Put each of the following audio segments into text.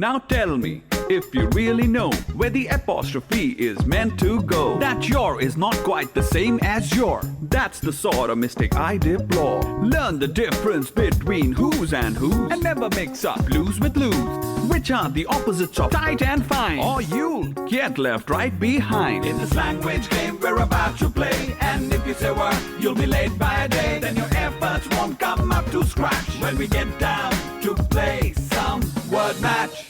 Now tell me, if you really know where the apostrophe is meant to go, that your is not quite the same as your. That's the sort of mistake I deplore. Learn the difference between who's and who's, and never mix up blues with lose, which are the opposites of tight and fine, or you'll get left right behind. In this language game we're about to play, and if you say word, you'll be late by a day. Then your efforts won't come up to scratch when we get down to play some word match.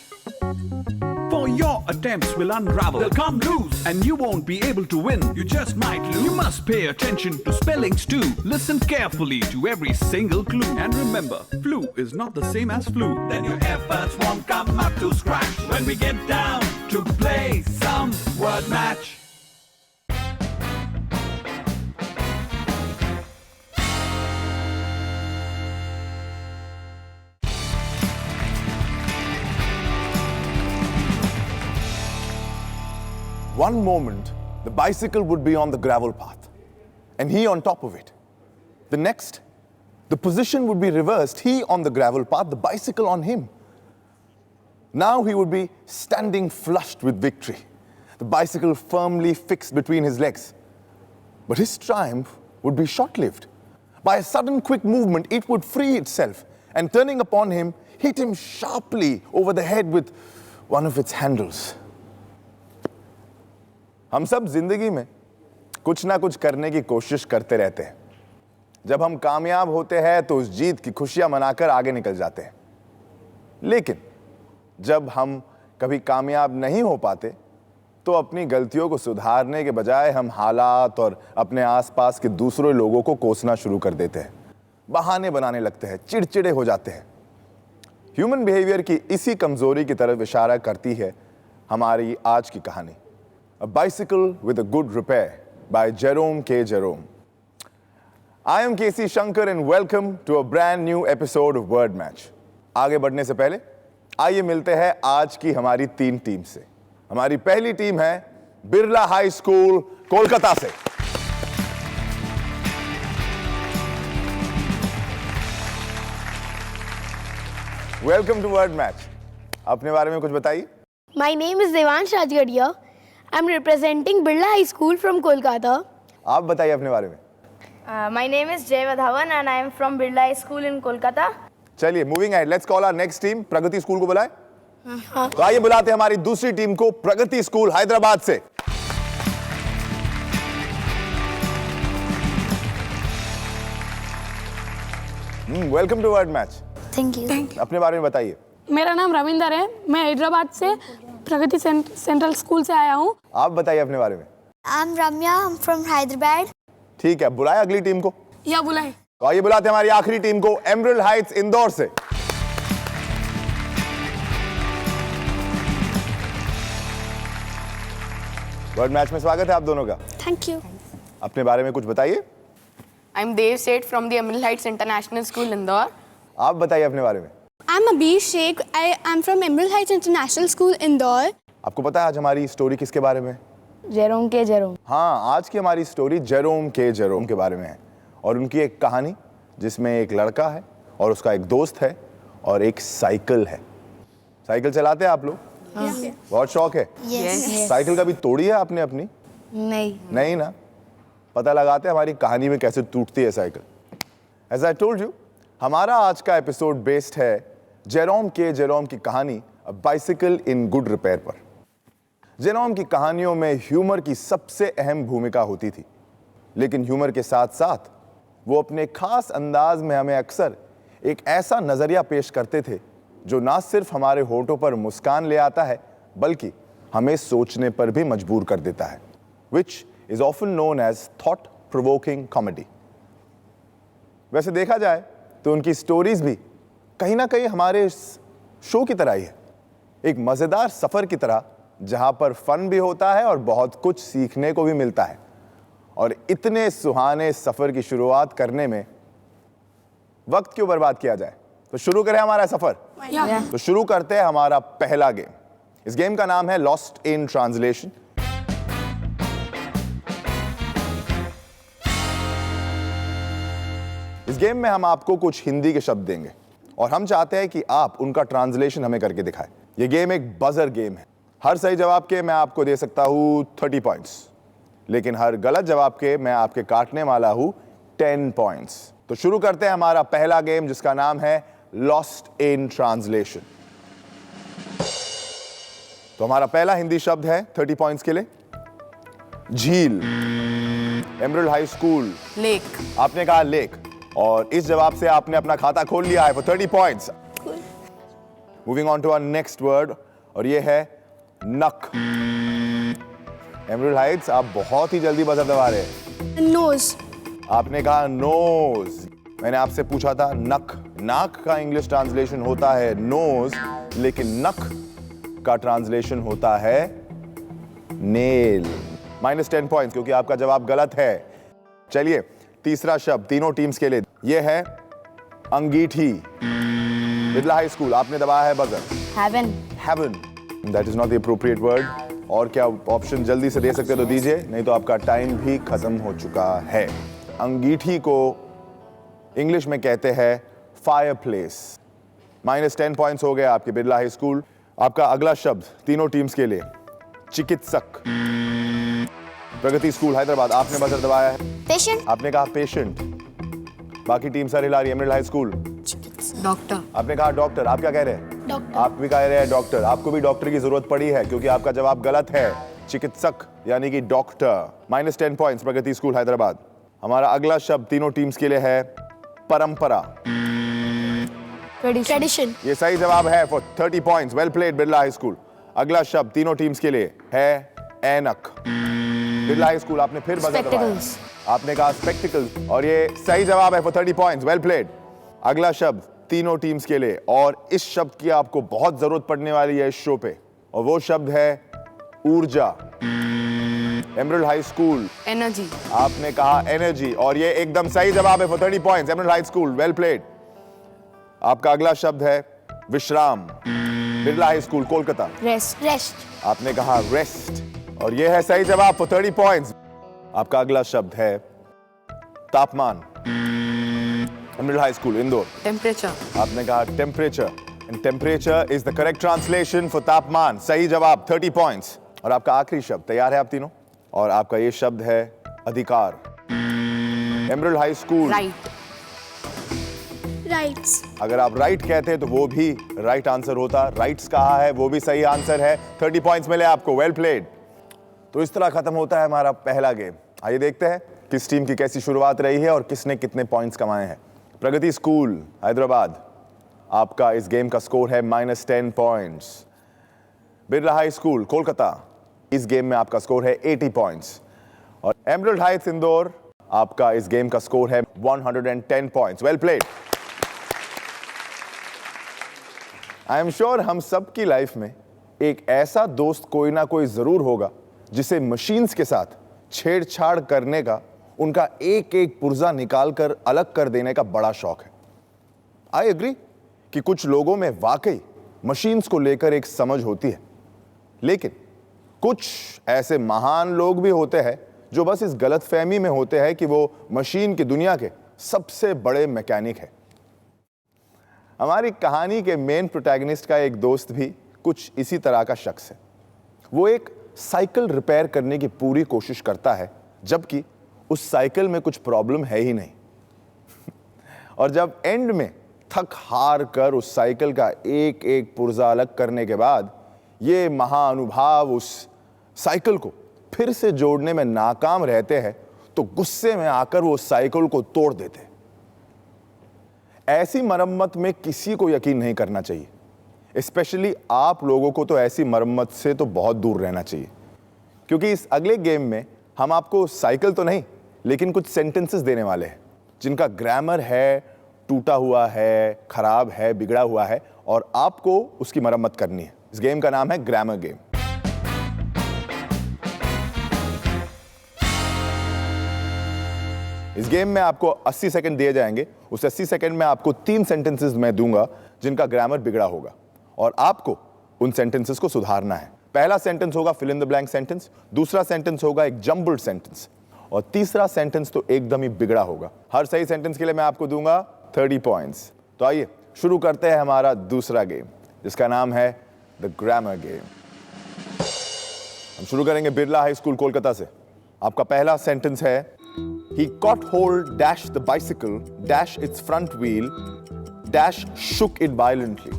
For your attempts will unravel, they'll come loose, and you won't be able to win. You just might lose. You must pay attention to spellings too. Listen carefully to every single clue, and remember, flu is not the same as flu. Then your efforts won't come up to scratch when we get down to play some word match. One moment, the bicycle would be on the gravel path, and he on top of it. The next, the position would be reversed, he on the gravel path, the bicycle on him. Now he would be standing flushed with victory, the bicycle firmly fixed between his legs. But his triumph would be short-lived. By a sudden quick movement, it would free itself, and turning upon him, hit him sharply over the head with one of its handles. हम सब जिंदगी में कुछ ना कुछ करने की कोशिश करते रहते हैं। जब हम कामयाब होते हैं तो उस जीत की खुशियां मनाकर आगे निकल जाते हैं। लेकिन जब हम कभी कामयाब नहीं हो पाते तो अपनी गलतियों को सुधारने के बजाय हम हालात और अपने आसपास के दूसरे लोगों को कोसना शुरू कर देते हैं, बहाने बनाने लगते हैं, चिड़चिड़े हो जाते हैं। ह्यूमन बिहेवियर की इसी कमजोरी की तरफ इशारा करती है हमारी आज की कहानी, A Bicycle with a Good Repair by Jerome K. Jerome. I am KC Shankar and welcome to a brand new episode of Word Match. आगे बढ़ने से पहले आइए मिलते हैं आज की हमारी 3 टीम से। हमारी पहली टीम है बिरला हाई स्कूल कोलकाता से। Welcome to word match. अपने बारे में कुछ बताइए। My name is Devansh Rajgadia. I'm representing Birla High School from Kolkata. आप बताइए अपने बारे में। My name is Jay Vadhavan and I am from Birla High School in Kolkata. चलिए moving ahead, let's call our next team. Pragati school को बुलाएं। तो आइए बुलाते हैं हमारी दूसरी टीम को, प्रगति स्कूल हैदराबाद से। Welcome to word match. Thank you. अपने बारे में बताइए। मेरा नाम रविंदर है, मैं हैदराबाद से प्रगति सेंट्रल स्कूल से आया हूँ। आप बताइए अपने बारे में। I'm Ramya. I'm from Hyderabad. ठीक है, बुलाए अगली टीम को। या बुलाए। तो आइए बुलाते हैं हमारी आखिरी टीम को, एमरल्ड हाइट्स इंदौर से। वर्ड मैच में स्वागत है आप दोनों का। Thank you. अपने बारे में कुछ बताइए। I'm Dev Seth from the Emerald Heights International School, Indore. आप बताइए अपने बारे में। I'm Abir Sheikh. I'm from Emerald Heights International School, Indore. आपको पता है आज हमारी स्टोरी किसके बारे में? जेरोम के जेरोम। हाँ, आज की हमारी स्टोरी जेरोम के जेरोम के बारे में है, और उनकी एक कहानी जिसमें एक लड़का है और उसका एक दोस्त है और एक साइकिल है। साइकिल चलाते हैं आप लोग? बहुत शौक है? Yes. साइकिल कभी तोड़ी है आपने अपनी? नहीं ना? पता लगाते हैं हमारी कहानी में कैसे टूटती है cycle. As I told you, हमारा आज का एपिसोड बेस्ड है जेरोम के जेरोम की कहानी a bicycle in good repair पर। जेरोम की कहानियों में ह्यूमर की सबसे अहम भूमिका होती थी, लेकिन ह्यूमर के साथ साथ वो अपने खास अंदाज में हमें अक्सर एक ऐसा नजरिया पेश करते थे जो ना सिर्फ हमारे होठों पर मुस्कान ले आता है बल्कि हमें सोचने पर भी मजबूर कर देता है, which is often known as thought provoking comedy. वैसे देखा जाए तो उनकी स्टोरीज भी कहीं ना कहीं हमारे शो की तरह ही है, एक मजेदार सफर की तरह जहां पर फन भी होता है और बहुत कुछ सीखने को भी मिलता है। और इतने सुहाने सफर की शुरुआत करने में वक्त क्यों बर्बाद किया जाए, तो शुरू करें हमारा सफर। तो शुरू करते हैं हमारा पहला गेम। इस गेम का नाम है लॉस्ट इन ट्रांसलेशन। इस गेम में हम आपको कुछ हिंदी के शब्द देंगे और हम चाहते हैं कि आप उनका ट्रांसलेशन हमें करके दिखाएं। ये गेम एक बजर गेम है। हर सही जवाब के मैं आपको दे सकता हूं 30 पॉइंट्स, लेकिन हर गलत जवाब के मैं आपके काटने वाला हूं 10 पॉइंट्स। तो शुरू करते हैं हमारा पहला गेम, जिसका नाम है लॉस्ट इन ट्रांसलेशन। तो हमारा पहला हिंदी शब्द है 30 पॉइंट्स के लिए, झील। एमरल्ड हाई स्कूल, लेक, आपने कहा लेक, और इस जवाब से आपने अपना खाता खोल लिया है for 30 points. Moving on to our next word, और ये है नक। एमरल्ड हाइट्स, आप बहुत ही जल्दी बजर दबा रहे हैं। नोज। आपने कहा नोज। मैंने आपसे पूछा था नक। नाक का इंग्लिश ट्रांसलेशन होता है नोज, लेकिन नक का ट्रांसलेशन होता है नेल। -10 पॉइंट्स, क्योंकि आपका जवाब गलत है। चलिए तीसरा शब्द तीनों टीम्स के लिए, यह है अंगीठी। बिरला हाई स्कूल, आपने दबाया है buzzer. Heaven. Heaven. That is not the appropriate word. और क्या ऑप्शन जल्दी से दे सकते तो दीजिए, नहीं तो आपका टाइम भी खत्म हो चुका है। अंगीठी को इंग्लिश में कहते हैं फायरप्लेस। -10 पॉइंट्स हो गए आपके बिरला हाई स्कूल। आपका अगला शब्द तीनों टीम्स के लिए, चिकित्सक। प्रगति स्कूल हैदराबाद, आपने बजर दबाया है। Patient. आपने कहा पेशेंट। बाकी टीम सर हिला रही है। एमरल्ड हाई स्कूल, डॉक्टर, आपने कहा डॉक्टर। आप क्या कह रहे हैं? डॉक्टर। आप भी कह रहे हैं डॉक्टर। आपको भी डॉक्टर की जरूरत पड़ी है, क्योंकि आपका जवाब गलत है। चिकित्सक यानी कि डॉक्टर। -10 पॉइंट्स प्रगति स्कूल हैदराबाद। हमारा अगला शब्द तीनों टीम्स के लिए है परंपरा। ट्रेडिशन। ये सही जवाब है for 30 points. Well played Birla high school. अगला शब्द तीनों टीम्स के लिए है ऐनक। बिरला हाई स्कूल, आपने फिर बजर दबाया। आपने कहा स्पेक्टिकल्स, और ये सही जवाब है फॉर 30 पॉइंट्स। Well played. अगला शब्द तीनों टीम्स के लिए, और इस शब्द की आपको बहुत जरूरत पड़ने वाली है इस शो पे, और वो शब्द है ऊर्जा। एमरल्ड हाई स्कूल, एनर्जी, आपने कहा एनर्जी, और ये एकदम सही जवाब है for 30 points. Emerald high school, well played. आपका अगला शब्द है विश्राम। Birla high school Kolkata, Rest. Rest. आपने कहा रेस्ट, और ये है सही जवाब फॉर 30 पॉइंट्स। आपका अगला शब्द है तापमान। Emerald high school Indore, temperature, आपने कहा temperature, and temperature is the correct translation for तापमान। सही जवाब 30 पॉइंट्स। और आपका आखिरी शब्द, तैयार है आप तीनों? और आपका ये शब्द है अधिकार। Emerald high school, right, rights. अगर आप राइट कहते तो वो भी राइट आंसर होता। राइट्स कहा है, वो भी सही आंसर है। 30 पॉइंट्स मिले आपको। Well played. तो इस तरह खत्म होता है हमारा पहला गेम। आइए देखते हैं किस टीम की कैसी शुरुआत रही है और किसने कितने पॉइंट्स कमाए हैं। प्रगति स्कूल हैदराबाद, आपका इस गेम का स्कोर है -10 points. Birla high school Kolkata, इस गेम में आपका स्कोर है 80 पॉइंट्स। और एमरल्ड हाइट्स इंदौर, आपका इस गेम का स्कोर है 110 points. Well played. I am sure हम सब की लाइफ में एक ऐसा दोस्त कोई ना कोई जरूर होगा जिसे मशीन्स के साथ छेड़छाड़ करने का, उनका एक एक पुर्जा निकाल कर अलग कर देने का बड़ा शौक है। आई एग्री कि कुछ लोगों में वाकई मशीन्स को लेकर एक समझ होती है, लेकिन कुछ ऐसे महान लोग भी होते हैं जो बस इस गलतफहमी में होते हैं कि वो मशीन की दुनिया के सबसे बड़े मैकेनिक हैं। हमारी कहानी के मेन प्रोटैगनिस्ट का एक दोस्त भी कुछ इसी तरह का शख्स है। वो एक साइकिल रिपेयर करने की पूरी कोशिश करता है, जबकि उस साइकिल में कुछ प्रॉब्लम है ही नहीं। और जब एंड में थक हार कर उस साइकिल का एक एक पुर्जा अलग करने के बाद ये महानुभाव उस साइकिल को फिर से जोड़ने में नाकाम रहते हैं, तो गुस्से में आकर वो साइकिल को तोड़ देते हैं। ऐसी मरम्मत में किसी को यकीन नहीं करना चाहिए। स्पेशली आप लोगों को तो ऐसी मरम्मत से तो बहुत दूर रहना चाहिए, क्योंकि इस अगले गेम में हम आपको साइकिल तो नहीं, लेकिन कुछ सेंटेंसेस देने वाले हैं जिनका ग्रामर है, टूटा हुआ है, खराब है, बिगड़ा हुआ है, और आपको उसकी मरम्मत करनी है। इस गेम का नाम है ग्रामर गेम। इस गेम में आपको 80 सेकंड दिए जाएंगे। उस 80 सेकंड में आपको 3 सेंटेंसेस मैं दूंगा जिनका ग्रामर बिगड़ा होगा, और आपको उन सेंटेंसेस को सुधारना है। पहला सेंटेंस होगा fill in the blank sentence, दूसरा सेंटेंस होगा एक जम्बल्ड सेंटेंस, और तीसरा सेंटेंस तो एकदम ही बिगड़ा होगा। हर सही सेंटेंस के लिए मैं आपको दूंगा 30 पॉइंट्स। तो आइए शुरू करते हैं हमारा दूसरा गेम, जिसका नाम है द ग्रामर गेम। हम शुरू करेंगे बिरला हाई स्कूल कोलकाता से। आपका पहला सेंटेंस है, he caught hold dash the bicycle dash its front wheel dash shook it violently।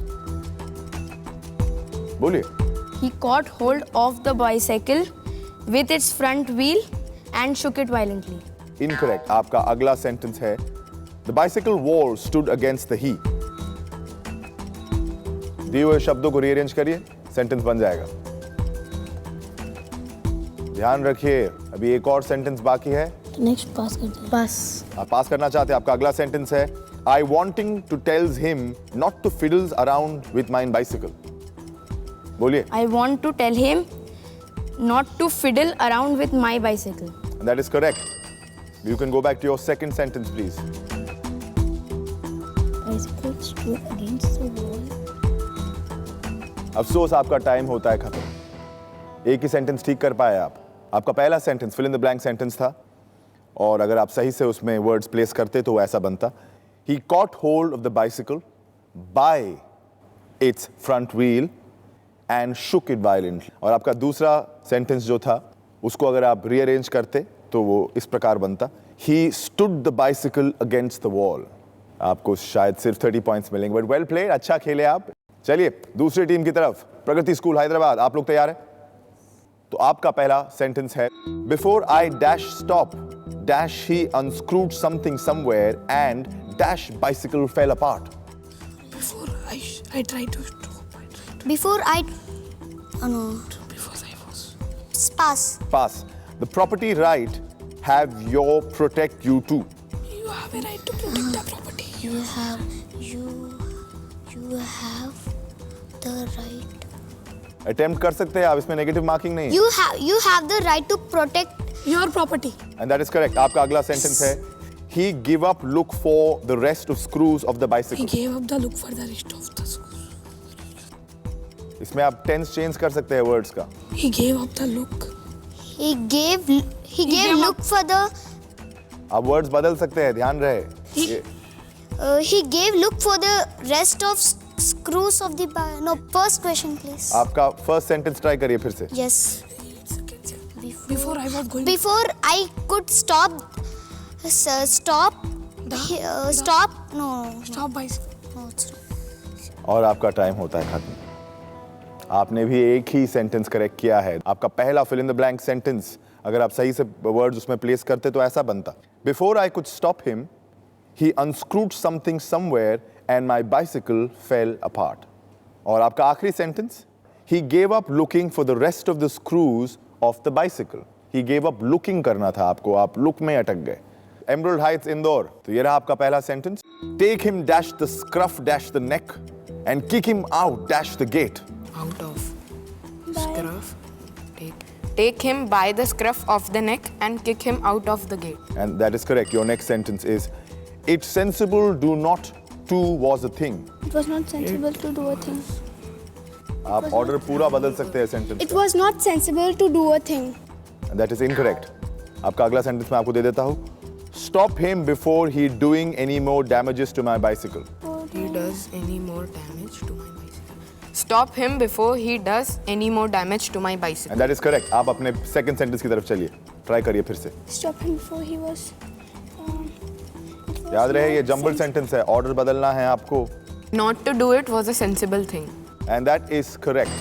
बोलिए। He caught hold of the bicycle with its front wheel and shook it violently. Incorrect। आपका अगला sentence है, the bicycle wall stood against the heat। दिए हुए शब्दों को rearrange करिए, sentence बन जाएगा। ध्यान रखिए, अभी एक और सेंटेंस बाकी है। नेक्स्ट पास कर दो। पास। आप पास करना चाहते हैं। आपका अगला सेंटेंस है, I wanting to tells him not to fiddles around with my bicycle। बोलिए। I want to tell him not to fiddle around with my bicycle. That is correct. You can go back to your second sentence, please. Bicycle stood against the wall. अफसोस, आपका time होता है खत्म। एक ही sentence ठीक कर पाए आप। आपका पहला sentence fill in the blank sentence था, और अगर आप सही से उसमें वर्ड्स प्लेस करते तो ऐसा बनता, he caught hold of the bicycle by its front wheel and shook it violently। और आपका दूसरा सेंटेंस जो था, उसको अगर आप रीअरेंज करते तो वो इस प्रकार बनता, he stood the bicycle against the wall। आपको शायद सिर्फ 30 पॉइंट्स मिलेंगे, बट वेल प्लेड, अच्छा खेले आप। चलिए दूसरी टीम की तरफ, प्रगति स्कूल हैदराबाद, आप लोग तैयार हैं? तो आपका पहला सेंटेंस है, before I dash stop dash he unscrewed something somewhere and dash bicycle fell apart. Before I tried to stop. Before I pass. Pass. The property right have your protect you too। You have a right to protect the property. You have the right. Attempt कर सकते हैं आप, इसमें negative marking नहीं है। You have the right to protect Your property. And that is correct. आपका अगला sentence है, he give up look for the rest of screws of the He bicycle। gave up the look for the rest of the school. इसमें आप tense change कर सकते हैं words का। He gave up the look. He gave look for the आप words बदल सकते हैं, ध्यान रहे। he gave look for the rest of screws of the no, first question please। आपका फर्स्ट सेंटेंस ट्राई करिए फिर से। Yes। Before I was going. Before I could stop no Stop bicycle. no, it's not। और आपका time होता है खत्म। आपने भी एक ही सेंटेंस करेक्ट किया है। आपका पहला fill in the blank sentence, अगर आप सही से वर्ड्स उसमें प्लेस करते तो ऐसा बनता, before I could stop him he unscrewed something somewhere and my bicycle fell apart. और आपका आखिरी sentence, he gave up looking for the rest of the screws of the bicycle. He gave up looking करना था आपको, आप look में अटक गए। एमरल्ड हाइट्स इंदौर, तो ये रहा आपका पहला sentence, take him dash the scruff dash the neck and kick him out dash the gate. Out of scruff. Take him by the scruff of the neck and kick him out of the gate. And that is correct. Your next sentence is, it's sensible do not to was a thing। It was not sensible to do a thing। आप order पूरा बदल सकते हैं sentence. It was not sensible to do a thing। That is incorrect। आपका अगला sentence मैं आपको दे देता हूँ, stop him before he doing any more damages to my bicycle। He does any more damage to my bicycle. Stop him before he does any more damage to my bicycle. And that is correct। आप अपने second sentence की तरफ चलिए, try करिए फिर से। Stop him before he was याद रहे ये जंबल सेंटेंस है, ऑर्डर बदलना है आपको। Not to do it was a sensible thing. And that is correct।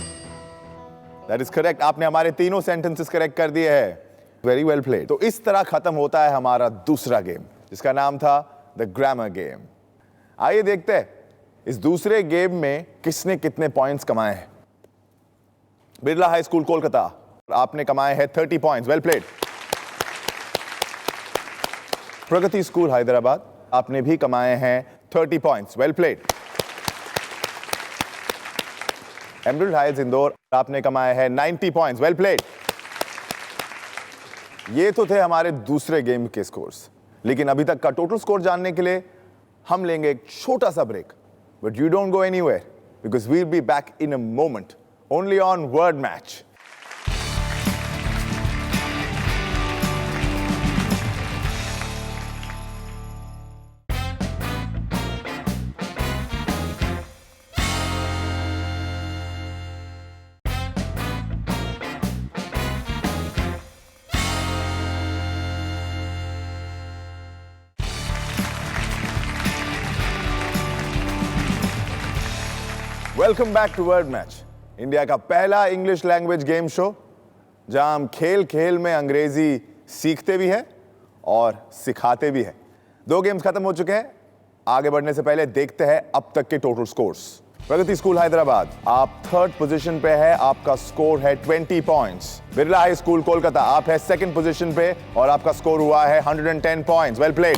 That is correct। आपने हमारे तीनों सेंटेंसेस करेक्ट कर दिए हैं। Very well played. तो इस तरह खत्म होता है हमारा दूसरा गेम, जिसका नाम था द ग्रामर गेम। आइए देखते हैं इस दूसरे गेम में किसने कितने पॉइंट्स कमाए हैं। बिरला हाई स्कूल कोलकाता, आपने कमाए हैं 30 points. Well played. Pragati school Hyderabad, आपने भी कमाए हैं 30 points. Well played. Emerald Heights Indore, आपने कमाए हैं 90 पॉइंट्स। Well played. ये तो थे हमारे दूसरे गेम के स्कोर्स, लेकिन अभी तक का टोटल स्कोर जानने के लिए हम लेंगे एक छोटा सा break. But you don't go anywhere because we'll be back in a moment only on word match. Welcome back to word match, India का पहला इंग्लिश लैंग्वेज गेम शो जहां हम खेल खेल में अंग्रेजी सीखते भी हैं और सिखाते भी हैं। 2 गेम्स खत्म हो चुके हैं। आगे बढ़ने से पहले देखते हैं अब तक के टोटल स्कोर्स। प्रगति स्कूल हैदराबाद, आप 3rd पोजीशन पे है, आपका स्कोर है 20 points. Birla high school Kolkata, आप है 2nd पोजीशन पे और आपका स्कोर हुआ है 110 पॉइंट्स। Well played.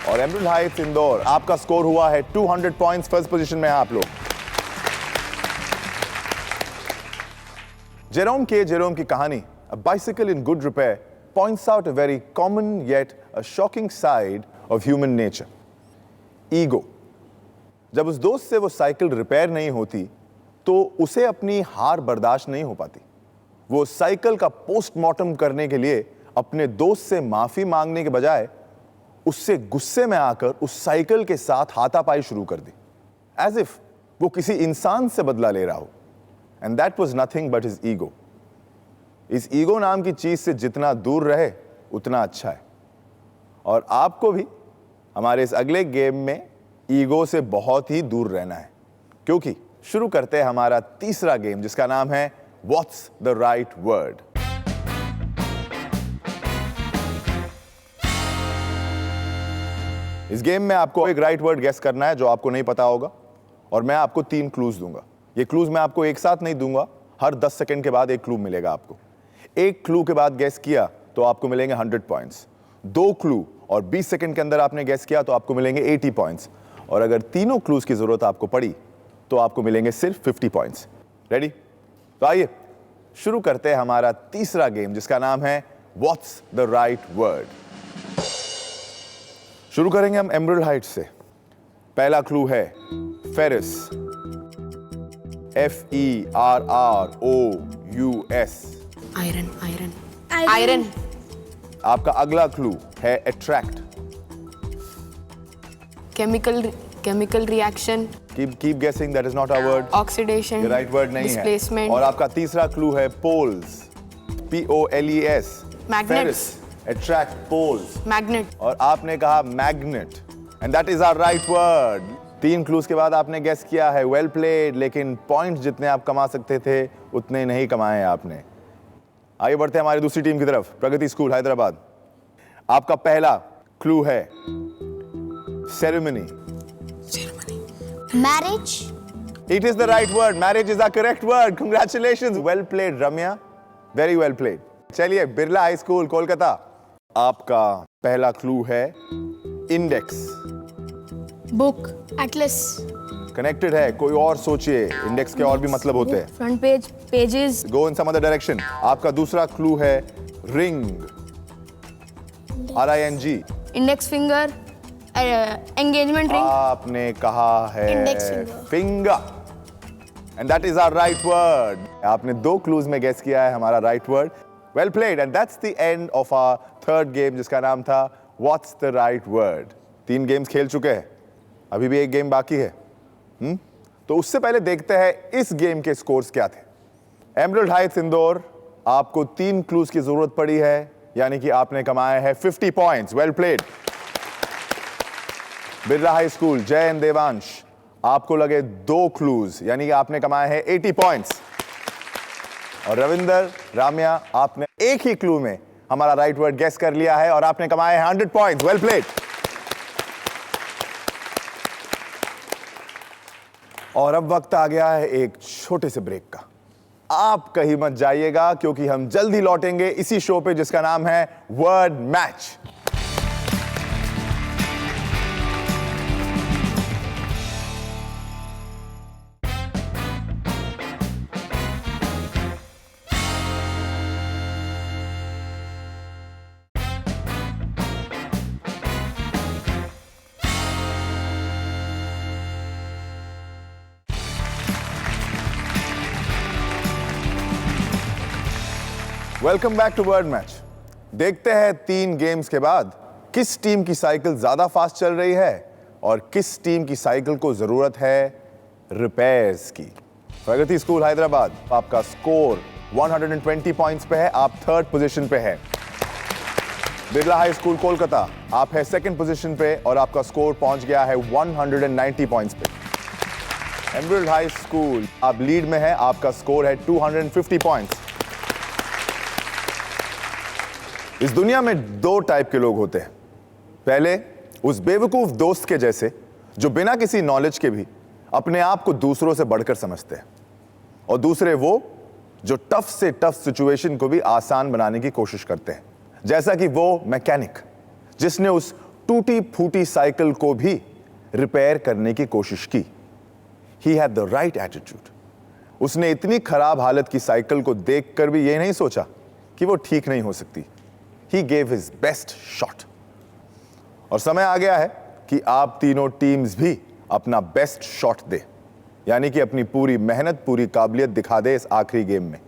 और एमरल्ड हाइट्स इंदौर, आपका स्कोर हुआ है 200 पॉइंट्स। 1st पोजीशन में है आप लोग। जेरोम की कहानी A Bicycle in Good Repair points out a very common yet a shocking side of human nature. Ego. जब उस दोस्त से वो साइकिल रिपेयर नहीं होती तो उसे अपनी हार बर्दाश्त नहीं हो पाती। वो साइकिल का पोस्टमार्टम करने के लिए अपने दोस्त से माफी मांगने के बजाय उससे गुस्से में आकर उस साइकिल के साथ हाथापाई शुरू कर दी, एज इफ वो किसी इंसान से बदला ले रहा हो। And that was nothing but his ego. इस ईगो नाम की चीज से जितना दूर रहे उतना अच्छा है। और आपको भी हमारे इस अगले गेम में ईगो से बहुत ही दूर रहना है, क्योंकि शुरू करते हैं हमारा तीसरा गेम जिसका नाम है व्हाट्स द राइट वर्ड। इस गेम में आपको एक राइट वर्ड गेस करना है जो आपको नहीं पता होगा, और मैं आपको 3 क्लूज दूंगा। ये क्लूज मैं आपको एक साथ नहीं दूंगा, हर 10 सेकंड के बाद एक क्लू मिलेगा आपको। एक क्लू के बाद गेस किया तो आपको मिलेंगे 100 पॉइंट्स। 2 क्लू और 20 सेकंड के अंदर आपने गेस किया तो आपको मिलेंगे 80 पॉइंट्स। और अगर तीनों क्लूज की जरूरत आपको पड़ी तो आपको मिलेंगे सिर्फ 50 पॉइंट्स। रेडी? तो आइए शुरू करते हैं हमारा तीसरा गेम जिसका नाम है व्हाट्स द राइट वर्ड। शुरू करेंगे हम एमरल्ड हाइट्स से। पहला क्लू है फेरिस, FERROUS। Iron. आपका अगला क्लू है attract. Chemical reaction. Keep guessing, that is not our word. Oxidation. ये राइट वर्ड नहीं displacement. है। और आपका तीसरा क्लू है poles, POLES। Magnets. Ferrous, attract, poles. Magnet. और आपने कहा magnet, and that is our right word. 3 clues के बाद आपने गेस किया है, वेल प्लेड, लेकिन पॉइंट्स जितने आप कमा सकते थे उतने नहीं कमाए आपने। आगे बढ़ते हैं हमारी दूसरी टीम की तरफ, प्रगति स्कूल हैदराबाद। आपका पहला क्लू है ceremony. Marriage. It is the right word. Marriage is the correct word. Congratulations. Well played, Ramya. Very well played. चलिए, बिरला हाई स्कूल कोलकाता, आपका पहला क्लू है इंडेक्स। Book. Atlas. कनेक्टेड है, कोई और सोचिए। इंडेक्स के और भी मतलब होते हैं। Front page. Pages. गो इन सम अदर डायरेक्शन। आपका दूसरा क्लू है ring, RING। Index finger. Engagement ring. आपने कहा है Index finger. Finger, and that is our right word. आपने 2 क्लूज में गेस किया है हमारा right word. Well played, and that's the end of our third game जिसका नाम था what's the right word. 3 games खेल चुके हैं, अभी भी एक गेम बाकी है। तो उससे पहले देखते हैं इस गेम के स्कोर्स क्या थे। एमरल्ड हाइट्स इंदौर, आपको 3 क्लूज की जरूरत पड़ी है, यानी कि आपने कमाए हैं 50 points. Well played. Birla high school जय एंड देवांश, आपको लगे 2 क्लूज, यानी कि आपने कमाए हैं 80 पॉइंट्स। और रविंदर, राम्या, आपने एक ही क्लू में हमारा राइट वर्ड गेस कर लिया है और आपने कमाए हैं 100 पॉइंट्स। Well played. और अब वक्त आ गया है एक छोटे से ब्रेक का। आप कहीं मत जाइएगा, क्योंकि हम जल्दी लौटेंगे इसी शो पे जिसका नाम है word match. Welcome back to word match. देखते हैं 3 गेम्स के बाद किस टीम की साइकिल ज्यादा फास्ट चल रही है और किस टीम की साइकिल को जरूरत है रिपेयर्स की। प्रगति स्कूल हैदराबाद, आपका स्कोर 120 पॉइंट्स पे है, आप 3rd पोजीशन पे है। बिरला हाई स्कूल कोलकाता, आप है 2nd पोजीशन पे और आपका स्कोर पहुंच गया है 190 पॉइंट्स पे। एमरल्ड हाई स्कूल आप लीड में है, आपका स्कोर है 250 पॉइंट्स। इस दुनिया में दो टाइप के लोग होते हैं। पहले उस बेवकूफ दोस्त के जैसे जो बिना किसी नॉलेज के भी अपने आप को दूसरों से बढ़कर समझते हैं, और दूसरे वो जो टफ से टफ सिचुएशन को भी आसान बनाने की कोशिश करते हैं, जैसा कि वो मैकेनिक जिसने उस टूटी फूटी साइकिल को भी रिपेयर करने की कोशिश की। He had the right attitude. उसने इतनी खराब हालत की साइकिल को देखकर भी ये नहीं सोचा कि वो ठीक नहीं हो सकती। He gave his best shot. और समय आ गया है कि आप तीनों टीम्स भी अपना बेस्ट शॉट दे, यानी कि अपनी पूरी मेहनत, पूरी काबिलियत दिखा दे इस आखिरी गेम में,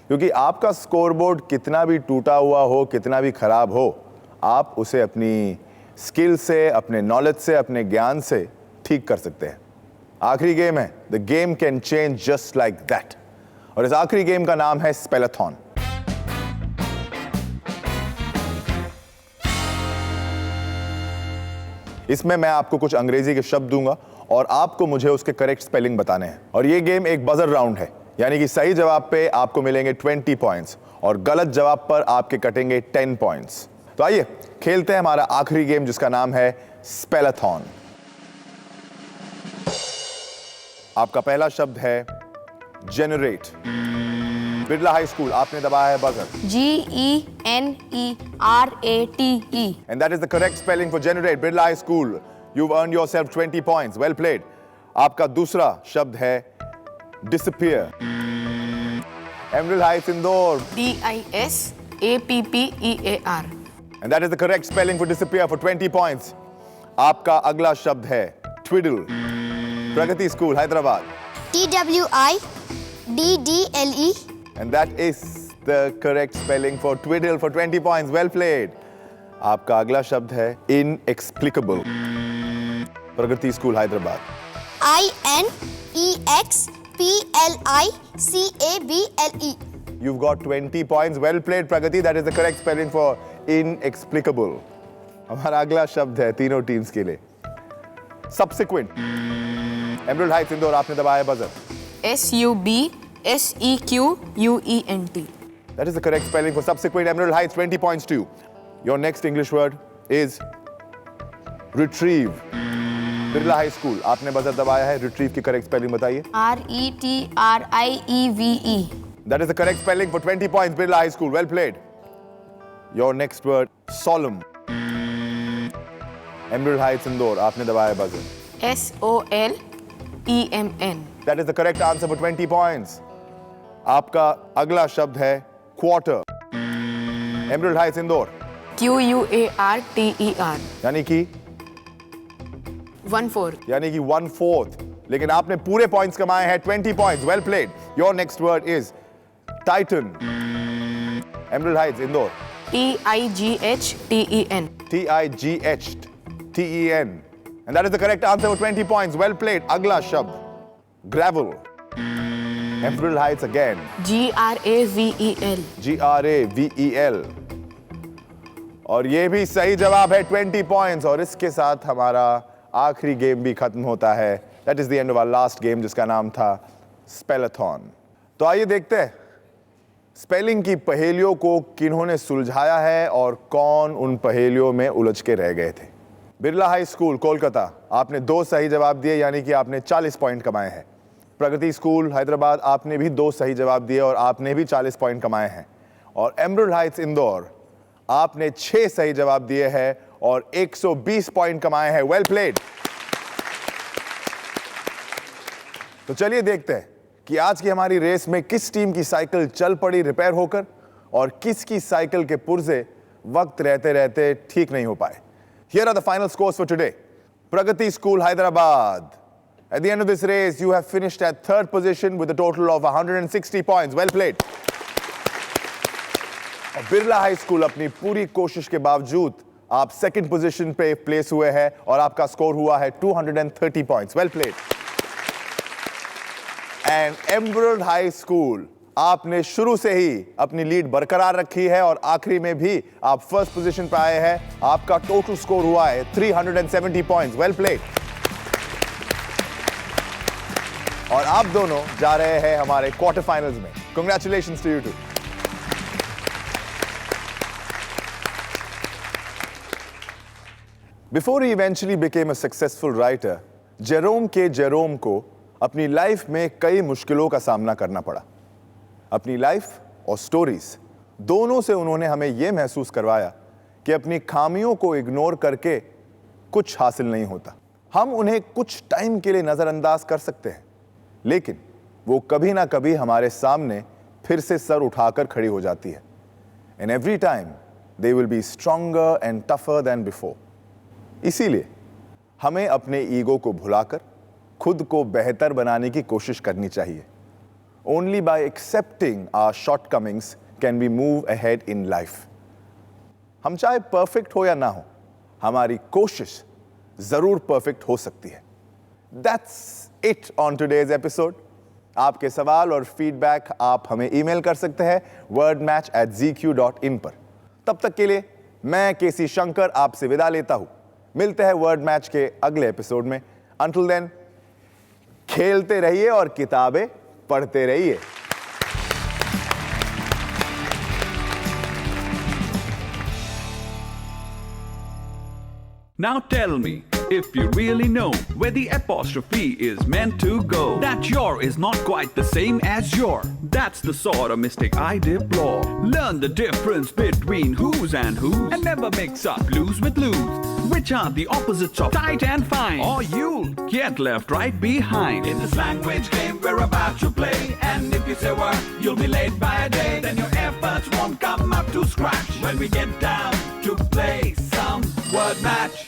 क्योंकि आपका स्कोरबोर्ड कितना भी टूटा हुआ हो, कितना भी खराब हो, आप उसे अपनी स्किल से, अपने नॉलेज से, अपने ज्ञान से ठीक कर सकते हैं। आखिरी गेम है, the game can change just like that, और इस आखिरी गेम का नाम है स्पेलाथॉन। इसमें मैं आपको कुछ अंग्रेजी के शब्द दूंगा और आपको मुझे उसके करेक्ट स्पेलिंग बताने हैं, और ये गेम एक बजर राउंड है, यानी कि सही जवाब पे आपको मिलेंगे 20 पॉइंट्स और गलत जवाब पर आपके कटेंगे 10 पॉइंट्स। तो आइए खेलते हैं हमारा आखिरी गेम जिसका नाम है स्पेलाथॉन। आपका पहला शब्द है जेनरेट। बिरला हाई स्कूल आपने दबाया है buzzer. GENERATE And that is the correct spelling for generate. Birla High School, you've earned yourself 20 points. Well played. आपका दूसरा शब्द है disappear. Emerald Heights Indore. DISAPPEAR. And that is the correct spelling for disappear for 20 points. आपका अगला शब्द है twiddle. Pragati school Hyderabad. TWIDDLE. And that is the correct spelling for twiddle for 20 points. Well played. आपका अगला शब्द है inexplicable. Pragati school Hyderabad. INEXPLICABLE. You've got 20 points. Well played, Pragati. That is the correct spelling for inexplicable. हमारा अगला शब्द है तीनों teams के लिए subsequent. Emerald Heights Indore आपने दबाया buzzer. SUBSEQUENT. That is the correct spelling for subsequent. Emerald Heights 20 points too. Your next English word is retrieve. Birla high school आपने बजर दबाया है, retrieve की correct spelling बताइए. RETRIEVE. That is the correct spelling for 20 points. Birla High School. Well played. Your next word, solemn. Emerald Heights Indore. आपने दबाया buzzer. SOLEMN. That is the correct answer for 20 points. आपका अगला शब्द है quarter. Emerald Heights Indore. QUARTER. यानी कि 1/4. 1/4. लेकिन आपने पूरे पॉइंट्स कमाए हैं 20 points. Well played. Your next word is Titan. Emerald Heights Indore. TIGHTEN. TIGHTEN. And that is the correct answer for 20 points. Well played. अगला शब्द gravel. Emerald Heights again. GRAVEL. GRAVEL. और ये भी सही जवाब है 20 points, और इसके साथ हमारा आखिरी गेम भी खत्म होता है. That is the end of our last game जिसका नाम था Spellathon. तो आइए देखते हैं स्पेलिंग की पहेलियों को किन्होंने सुलझाया है और कौन उन पहेलियों में उलझ के रह गए थे. बिरला हाई स्कूल कोलकाता आपने 2 सही जवाब दिए, यानी कि आपने 40 पॉइंट कमाए हैं. प्रगति स्कूल हैदराबाद आपने भी 2 सही जवाब दिए और आपने भी 40 पॉइंट कमाए हैं. और एमरल्ड हाइट्स इंदौर आपने 6 सही जवाब दिए हैं और 120 पॉइंट कमाए हैं. Well played. तो चलिए देखते हैं कि आज की हमारी रेस में किस टीम की साइकिल चल पड़ी रिपेयर होकर और किसकी साइकिल के पुर्जे वक्त रहते रहते ठीक नहीं हो पाए. Here are the final scores for today. Pragati School Hyderabad. At the end of this race, you have finished at 3rd position with a total of 160 points. Well played. और बिरला हाई स्कूल अपनी पूरी कोशिश के बावजूद आप 2nd position पे place हुए हैं और आपका स्कोर हुआ है 230 points. Well played. And emerald high school आपने शुरू से ही अपनी लीड बरकरार रखी है और आखिरी में भी आप 1st पोजीशन पे आए हैं. आपका टोटल स्कोर हुआ है 370 पॉइंट्स. Well played. और आप दोनों जा रहे हैं हमारे क्वार्टर फाइनल्स में। Congratulations to you two. Before he eventually became a successful writer, Jerome को अपनी लाइफ में कई मुश्किलों का सामना करना पड़ा। अपनी लाइफ और स्टोरीज दोनों से उन्होंने हमें यह महसूस करवाया कि अपनी खामियों को इग्नोर करके कुछ हासिल नहीं होता। हम उन्हें कुछ टाइम के लिए नजरअंदाज कर सकते हैं, लेकिन वो कभी ना कभी हमारे सामने फिर से सर उठाकर खड़ी हो जाती है। And every time they will be stronger and tougher than before. इसीलिए हमें अपने ईगो को भुलाकर खुद को बेहतर बनाने की कोशिश करनी चाहिए। Only by accepting our shortcomings can we move ahead in life. हम चाहे परफेक्ट हो या ना हो, हमारी कोशिश जरूर परफेक्ट हो सकती है। That's it on today's episode. आपके सवाल और फीडबैक आप हमें ईमेल कर सकते हैं wordmatch@zq.in पर। तब तक के लिए मैं केसी शंकर आपसे विदा लेता हूं। मिलते हैं वर्ड मैच के अगले एपिसोड में। अंटिल देन, खेलते रहिए और किताबें पढ़ते रहिए। Now tell me, if you really know where the apostrophe is meant to go, that your is not quite the same as your. That's the sort of mistake I deplore. Learn the difference between who's and whose, and never mix up blues with lose, which are the opposites of tight and fine, or you'll get left right behind. In this language game we're about to play, and if you say word, you'll be late by a day. Then your efforts won't come up to scratch when we get down to play some word match.